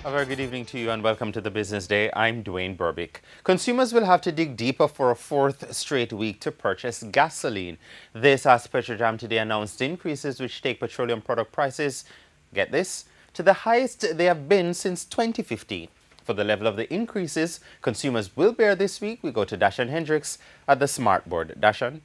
A very good evening to you and welcome to the Business Day. I'm Dwayne Burbick. Consumers will have to dig deeper for a fourth straight week to purchase gasoline. This as Petrojam today announced increases which take petroleum product prices, get this, to the highest they have been since 2015. For the level of the increases consumers will bear this week, we go to Dashan Hendricks at the Smart Board. Dashan?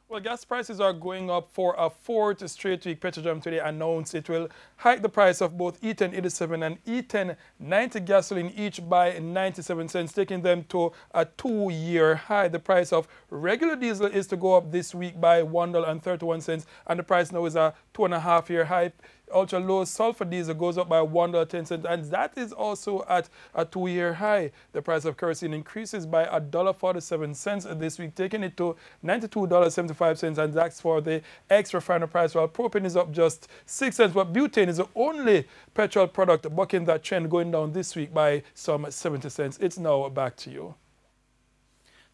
Well, gas prices are going up for a fourth straight week. Petrojam today announced it will hike the price of both E10 87 and E10 90 gasoline each by 97 cents, taking them to a 2-year high. The price of regular diesel is to go up this week by $1.31, and the price now is a 2.5-year high. Ultra low sulfur diesel goes up by $1.10, and that is also at a 2-year high. The price of kerosene increases by $1.47 this week, taking it to $92.75, and that's for the ex-refinery price, while propane is up just 6 cents. But butane is the only petrol product bucking that trend, going down this week by some 70 cents. It's now back to you.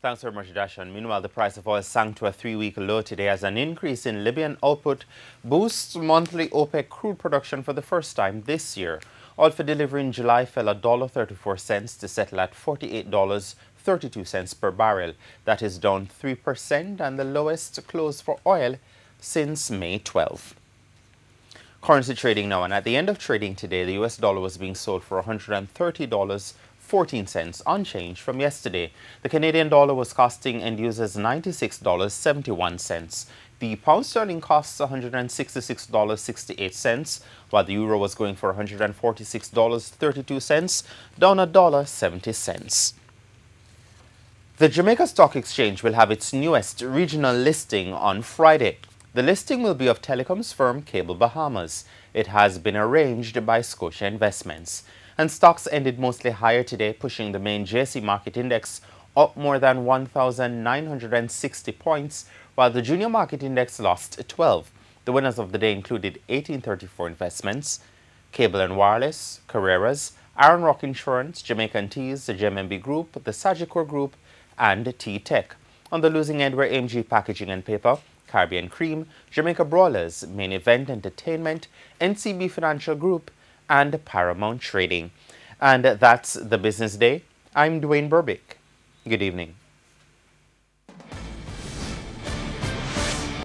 Thanks very much, Dashan. Meanwhile, the price of oil sank to a 3-week low today as an increase in Libyan output boosts monthly OPEC crude production for the first time this year. Oil for delivery in July fell $1.34 to settle at $48.32 per barrel. That is down 3% and the lowest close for oil since May 12. Currency trading now, and at the end of trading today, the US dollar was being sold for $130.14, unchanged from yesterday. The Canadian dollar was costing end users $96.71. The pound sterling costs $166.68, while the euro was going for $146.32, down $1.70. The Jamaica Stock Exchange will have its newest regional listing on Friday. The listing will be of telecoms firm Cable Bahamas. It has been arranged by Scotia Investments. And stocks ended mostly higher today, pushing the main JSE market index up more than 1,960 points, while the junior market index lost 12. The winners of the day included 1834 Investments, Cable and Wireless, Carreras, Iron Rock Insurance, Jamaican Teas, the GMB Group, the Sagicor Group, and T-Tech. On the losing end were AMG Packaging and Paper, Caribbean Cream, Jamaica Brawlers, Main Event Entertainment, NCB Financial Group, and Paramount Trading. And that's the Business Day. I'm Dwayne Burbick. Good evening.